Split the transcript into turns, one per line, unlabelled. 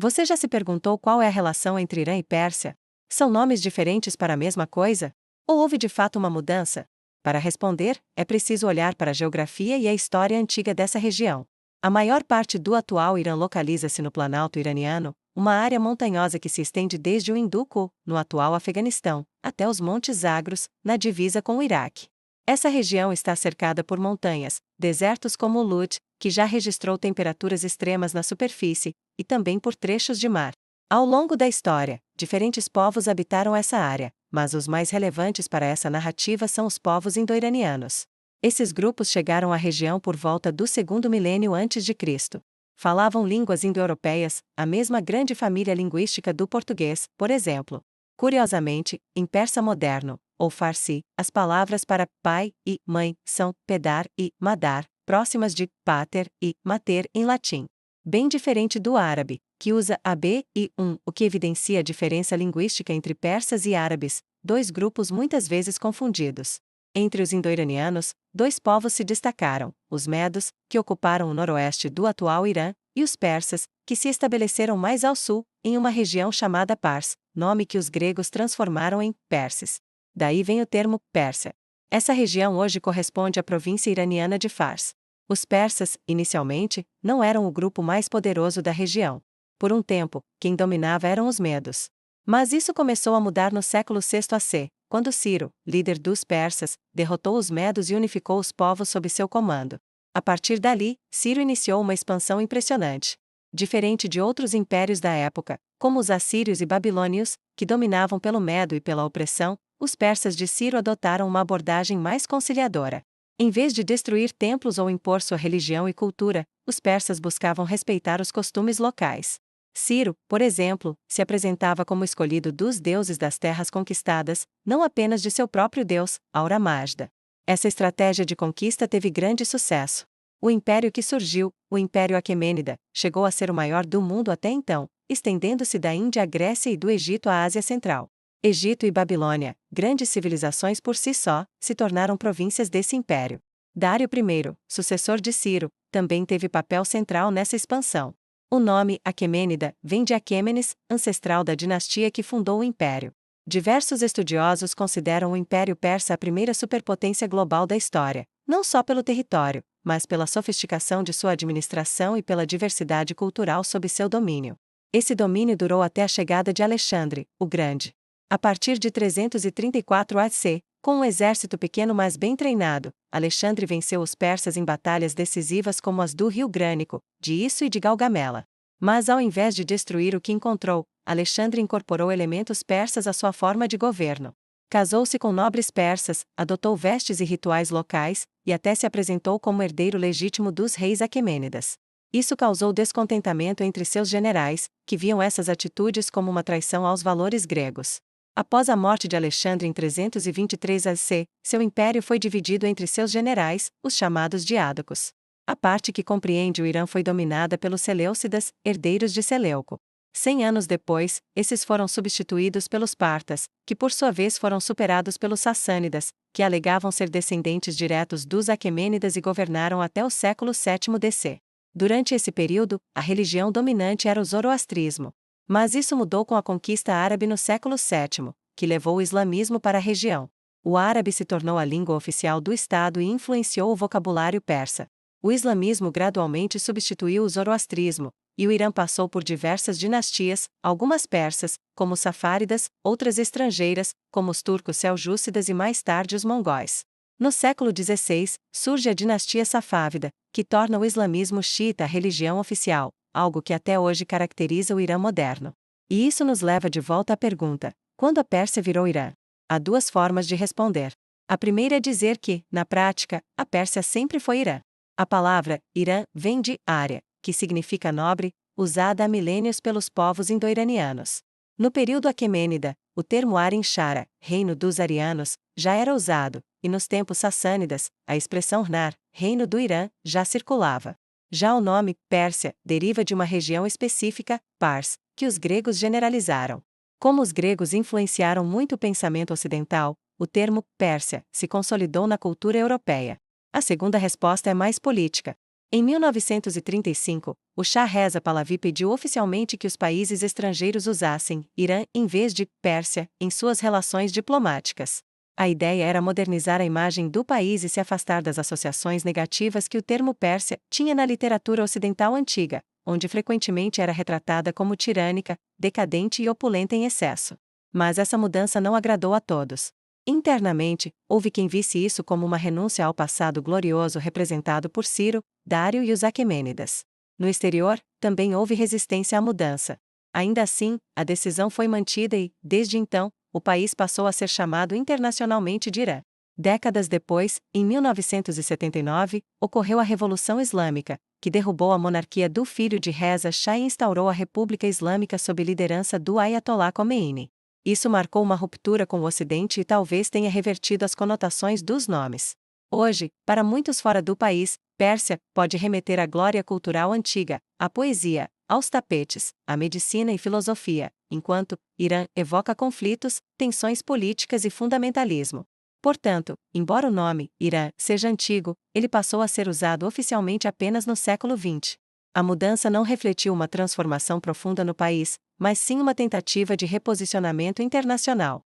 Você já se perguntou qual é a relação entre Irã e Pérsia? São nomes diferentes para a mesma coisa? Ou houve de fato uma mudança? Para responder, é preciso olhar para a geografia e a história antiga dessa região. A maior parte do atual Irã localiza-se no Planalto iraniano, uma área montanhosa que se estende desde o Hindukush, no atual Afeganistão, até os Montes Zagros, na divisa com o Iraque. Essa região está cercada por montanhas, desertos como o Lud, que já registrou temperaturas extremas na superfície, e também por trechos de mar. Ao longo da história, diferentes povos habitaram essa área, mas os mais relevantes para essa narrativa são os povos indo-iranianos. Esses grupos chegaram à região por volta do segundo milênio antes de Cristo. Falavam línguas indo-europeias, a mesma grande família linguística do português, por exemplo. Curiosamente, em persa moderno, ou farsi, as palavras para pai e mãe são pedar e madar, próximas de pater e mater em latim. Bem diferente do árabe, que usa ab e o que evidencia a diferença linguística entre persas e árabes, dois grupos muitas vezes confundidos. Entre os indo-iranianos, dois povos se destacaram: os medos, que ocuparam o noroeste do atual Irã, e os persas, que se estabeleceram mais ao sul, em uma região chamada Pars, nome que os gregos transformaram em Perses. Daí vem o termo Pérsia. Essa região hoje corresponde à província iraniana de Fars. Os persas, inicialmente, não eram o grupo mais poderoso da região. Por um tempo, quem dominava eram os medos. Mas isso começou a mudar no século VI AC, quando Ciro, líder dos persas, derrotou os medos e unificou os povos sob seu comando. A partir dali, Ciro iniciou uma expansão impressionante. Diferente de outros impérios da época, como os assírios e babilônios, que dominavam pelo medo e pela opressão, os persas de Ciro adotaram uma abordagem mais conciliadora. Em vez de destruir templos ou impor sua religião e cultura, os persas buscavam respeitar os costumes locais. Ciro, por exemplo, se apresentava como escolhido dos deuses das terras conquistadas, não apenas de seu próprio deus, Aura Mazda. Essa estratégia de conquista teve grande sucesso. O império que surgiu, o Império Aquemênida, chegou a ser o maior do mundo até então, estendendo-se da Índia à Grécia e do Egito à Ásia Central. Egito e Babilônia, grandes civilizações por si só, se tornaram províncias desse império. Dário I, sucessor de Ciro, também teve papel central nessa expansão. O nome Aquemênida vem de Aquêmenes, ancestral da dinastia que fundou o império. Diversos estudiosos consideram o Império Persa a primeira superpotência global da história, não só pelo território, mas pela sofisticação de sua administração e pela diversidade cultural sob seu domínio. Esse domínio durou até a chegada de Alexandre, o Grande. A partir de 334 AC, com um exército pequeno mas bem treinado, Alexandre venceu os persas em batalhas decisivas como as do Rio Grânico, de Isso e de Galgamela. Mas ao invés de destruir o que encontrou, Alexandre incorporou elementos persas à sua forma de governo. Casou-se com nobres persas, adotou vestes e rituais locais, e até se apresentou como herdeiro legítimo dos reis aquemênidas. Isso causou descontentamento entre seus generais, que viam essas atitudes como uma traição aos valores gregos. Após a morte de Alexandre em 323 AC, seu império foi dividido entre seus generais, os chamados diádocos. A parte que compreende o Irã foi dominada pelos Seleucidas, herdeiros de Seleuco. 100 anos depois, esses foram substituídos pelos partas, que por sua vez foram superados pelos sassânidas, que alegavam ser descendentes diretos dos aquemênidas e governaram até o século VII DC. Durante esse período, a religião dominante era o zoroastrismo. Mas isso mudou com a conquista árabe no século VII, que levou o islamismo para a região. O árabe se tornou a língua oficial do Estado e influenciou o vocabulário persa. O islamismo gradualmente substituiu o zoroastrismo, e o Irã passou por diversas dinastias, algumas persas, como os safáridas, outras estrangeiras, como os turcos seljúcidas e mais tarde os mongóis. No século XVI, surge a dinastia safávida, que torna o islamismo xiita a religião oficial, algo que até hoje caracteriza o Irã moderno. E isso nos leva de volta à pergunta: quando a Pérsia virou Irã? Há duas formas de responder. A primeira é dizer que, na prática, a Pérsia sempre foi Irã. A palavra Irã vem de área, que significa nobre, usada há milênios pelos povos indo-iranianos. No período aquemênida, o termo Arin-Shara, reino dos arianos, já era usado, e nos tempos sassânidas, a expressão Nar, reino do Irã, já circulava. Já o nome Pérsia deriva de uma região específica, Pars, que os gregos generalizaram. Como os gregos influenciaram muito o pensamento ocidental, o termo Pérsia se consolidou na cultura europeia. A segunda resposta é mais política. Em 1935, o Shah Reza Pahlavi pediu oficialmente que os países estrangeiros usassem Irã em vez de Pérsia em suas relações diplomáticas. A ideia era modernizar a imagem do país e se afastar das associações negativas que o termo Pérsia tinha na literatura ocidental antiga, onde frequentemente era retratada como tirânica, decadente e opulenta em excesso. Mas essa mudança não agradou a todos. Internamente, houve quem visse isso como uma renúncia ao passado glorioso representado por Ciro, Dário e os Aquemênidas. No exterior, também houve resistência à mudança. Ainda assim, a decisão foi mantida e, desde então, o país passou a ser chamado internacionalmente de Irã. Décadas depois, em 1979, ocorreu a Revolução Islâmica, que derrubou a monarquia do filho de Reza Shah e instaurou a República Islâmica sob liderança do Ayatollah Khomeini. Isso marcou uma ruptura com o Ocidente e talvez tenha revertido as conotações dos nomes. Hoje, para muitos fora do país, Pérsia pode remeter à glória cultural antiga, à poesia, aos tapetes, à medicina e filosofia, enquanto Irã evoca conflitos, tensões políticas e fundamentalismo. Portanto, embora o nome Irã seja antigo, ele passou a ser usado oficialmente apenas no século XX. A mudança não refletiu uma transformação profunda no país, mas sim uma tentativa de reposicionamento internacional.